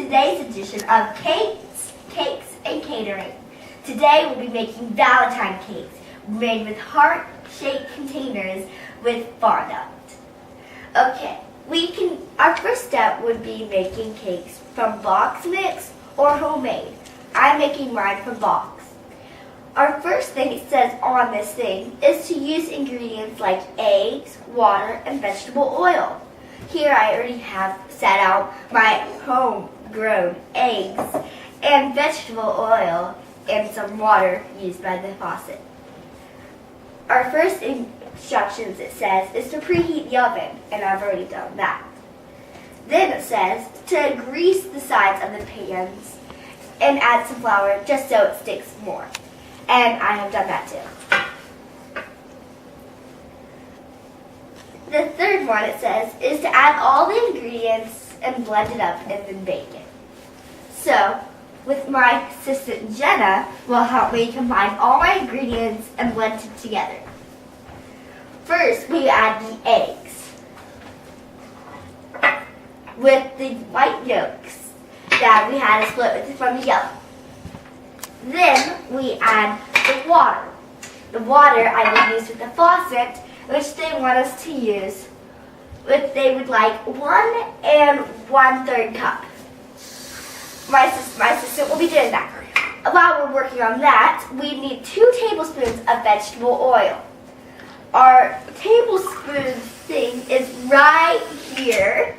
today's edition of Cakes, and Catering. Today we'll be making Valentine cakes made with heart-shaped containers with fondant. Okay, our first step would be making cakes from box mix or homemade. I'm making mine from box. Our first thing it says on this thing is to use ingredients like eggs, water, and vegetable oil. Here I already have set out my homegrown eggs and vegetable oil and some water used by the faucet. Our first instructions it says is to preheat the oven, and I've already done that. Then it says to grease the sides of the pans and add some flour just so it sticks more. And I have done that too. The third one it says is to add all the ingredients and blend it up and then bake it. So, with my assistant Jenna will help me combine all my ingredients and blend it together. First, we add the eggs with the white yolks that we had to split from the yellow. Then we add the water. The water I will use with the faucet, which they want us to use. They would like 1 1/3 cup. My assistant will be doing that. While we're working on that, we need 2 tablespoons of vegetable oil. Our tablespoon thing is right here.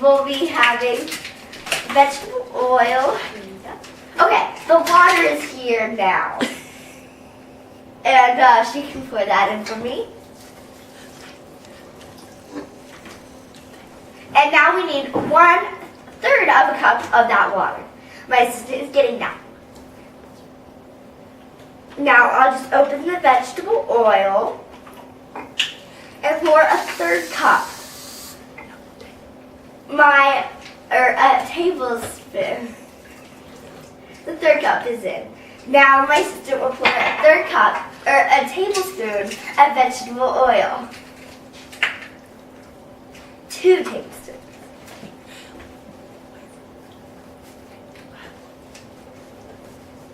We'll be having vegetable oil. Okay, the water is here now. And she can pour that in for me. And now we need 1/3 of a cup of that water. My assistant is getting that. Now I'll just open the vegetable oil and pour a 1/3 cup. A tablespoon. The 1/3 cup is in. Now my assistant will pour a 1/3 cup or a tablespoon of vegetable oil. 2 tablespoons.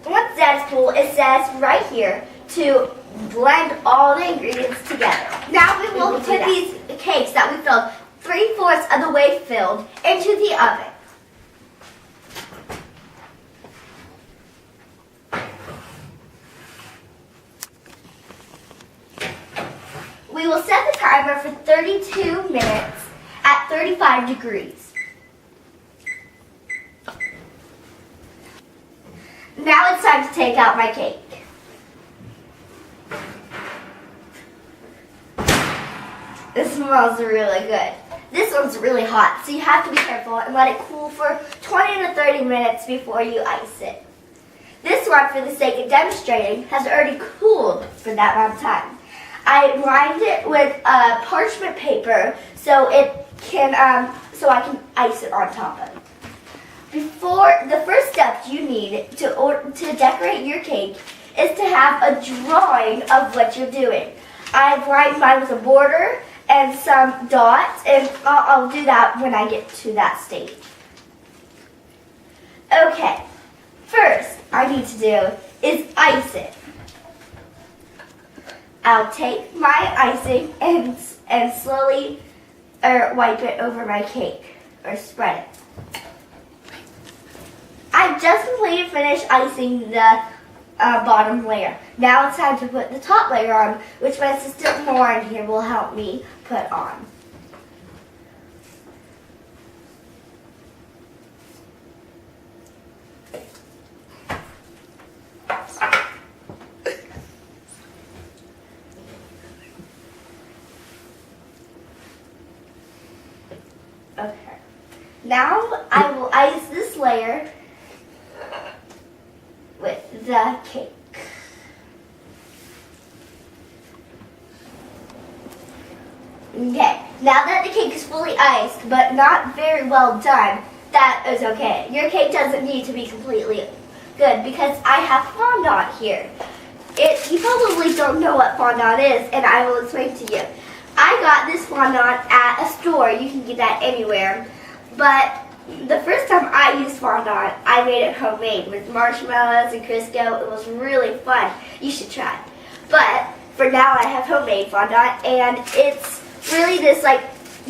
Once that's full, it says right here to blend all the ingredients together. Now we will put these cakes that we filled 3/4 of the way filled into the oven. We will set the timer for 32 minutes at 35 degrees. Now it's time to take out my cake. It smells really good. This one's really hot, so you have to be careful and let it cool for 20 to 30 minutes before you ice it. This one, for the sake of demonstrating, has already cooled for that amount of time. I lined it with parchment paper so I can ice it on top of it. The first step you need to decorate your cake is to have a drawing of what you're doing. I've lined mine with a border and some dots, and I'll do that when I get to that stage. Okay, first I need to do is ice it. I'll take my icing and slowly wipe it over my cake or spread it. I just completed finished icing the bottom layer. Now it's time to put the top layer on, which my assistant Lauren here will help me put on. Okay. Now I will ice this layer with the cake. Okay, now that the cake is fully iced, but not very well done, that is okay. Your cake doesn't need to be completely good because I have fondant here. You probably don't know what fondant is, and I will explain to you. I got this fondant at a store. You can get that anywhere. But The first time I used fondant, I made it homemade with marshmallows and Crisco. It was really fun. You should try. But for now, I have homemade fondant, and it's really just like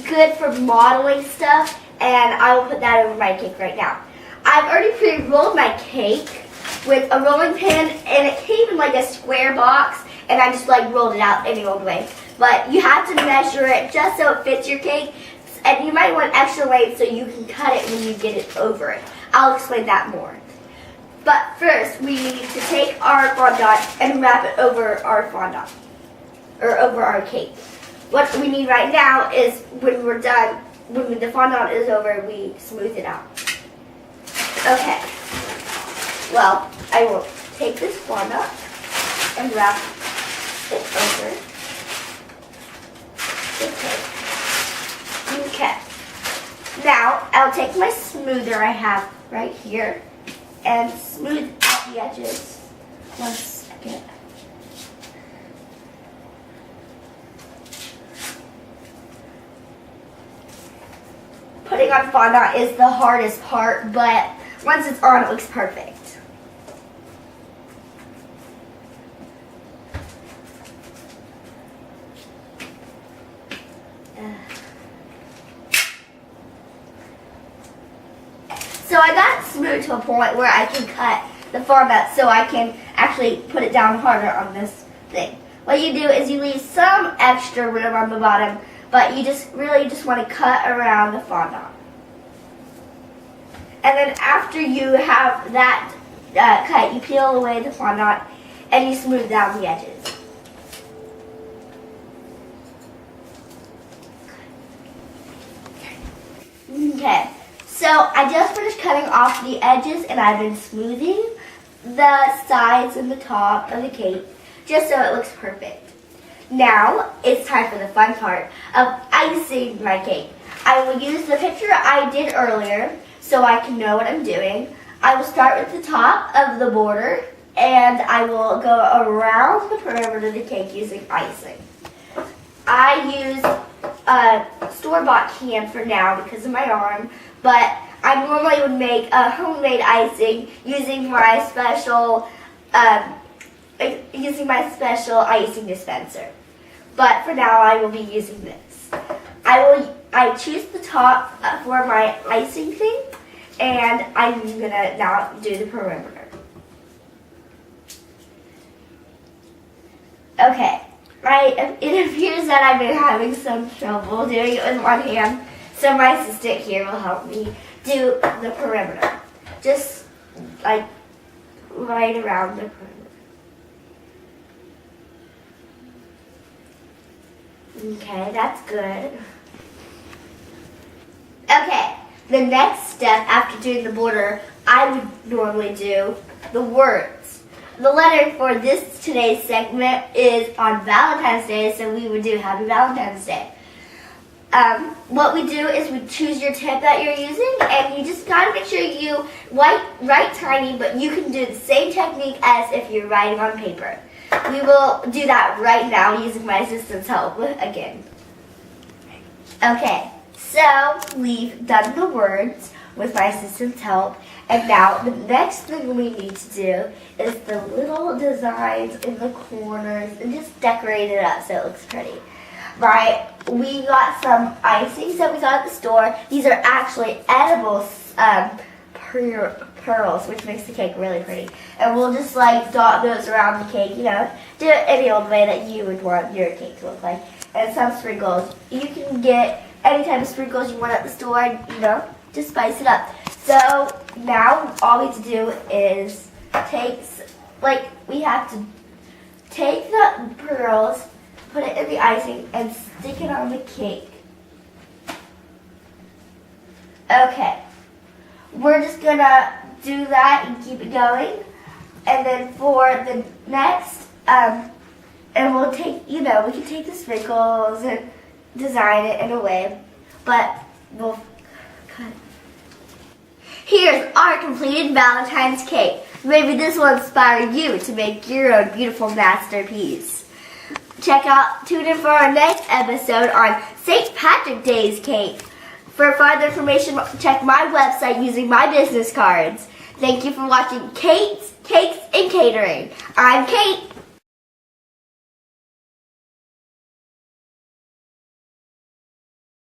good for modeling stuff. And I will put that over my cake right now. I've already pre-rolled my cake with a rolling pin, and it came in like a square box, and I just like rolled it out any old way. But you have to measure it just so it fits your cake. And you might want extra length so you can cut it when you get it over it. I'll explain that more. But first, we need to take our fondant and wrap it over our fondant, or over our cake. What we need right now is when we're done, when the fondant is over, we smooth it out. Okay. Well, I will take this fondant and wrap it over the cake. Okay. Now, I'll take my smoother I have right here and smooth out the edges. 1 second. Putting on fondant is the hardest part, but once it's on, it looks perfect. So I got it smooth to a point where I can cut the fondant so I can actually put it down harder on this thing. What you do is you leave some extra room on the bottom, but you just really just want to cut around the fondant. And then after you have that cut, you peel away the fondant and you smooth down the edges. Okay. So I just finished cutting off the edges, and I've been smoothing the sides and the top of the cake just so it looks perfect. Now it's time for the fun part of icing my cake. I will use the picture I did earlier so I can know what I'm doing. I will start with the top of the border, and I will go around the perimeter of the cake using icing. I use a store-bought can for now because of my arm, but I normally would make a homemade icing using my special icing dispenser. But for now, I will be using this. I choose the top for my icing thing, and I'm gonna now do the perimeter. Okay. It appears that I've been having some trouble doing it with one hand, so my assistant here will help me do the perimeter. Just like right around the perimeter. Okay, that's good. Okay, the next step after doing the border, I would normally do the words. The letter for today's segment is on Valentine's Day, so we would do Happy Valentine's Day. What we do is we choose your tip that you're using, and you just gotta make sure you write tiny, but you can do the same technique as if you're writing on paper. We will do that right now using my assistant's help again. Okay, so we've done the words with my assistant's help. And now the next thing we need to do is the little designs in the corners and just decorate it up so it looks pretty. Right, we got some icings that we got at the store. These are actually edible pearls, which makes the cake really pretty. And we'll just like dot those around the cake, do it any old way that you would want your cake to look like. And some sprinkles. You can get any type of sprinkles you want at the store, just spice it up. So now all we have to do is we have to take the pearls, put it in the icing, and stick it on the cake. Okay, we're just gonna do that and keep it going. And then for the next, and we'll take, we can take the sprinkles and design it in a way, but we'll cut. Here's our completed Valentine's cake. Maybe this will inspire you to make your own beautiful masterpiece. Tune in for our next episode on St. Patrick's Day's cake. For further information, check my website using my business cards. Thank you for watching Kate's Cakes and Catering. I'm Kate.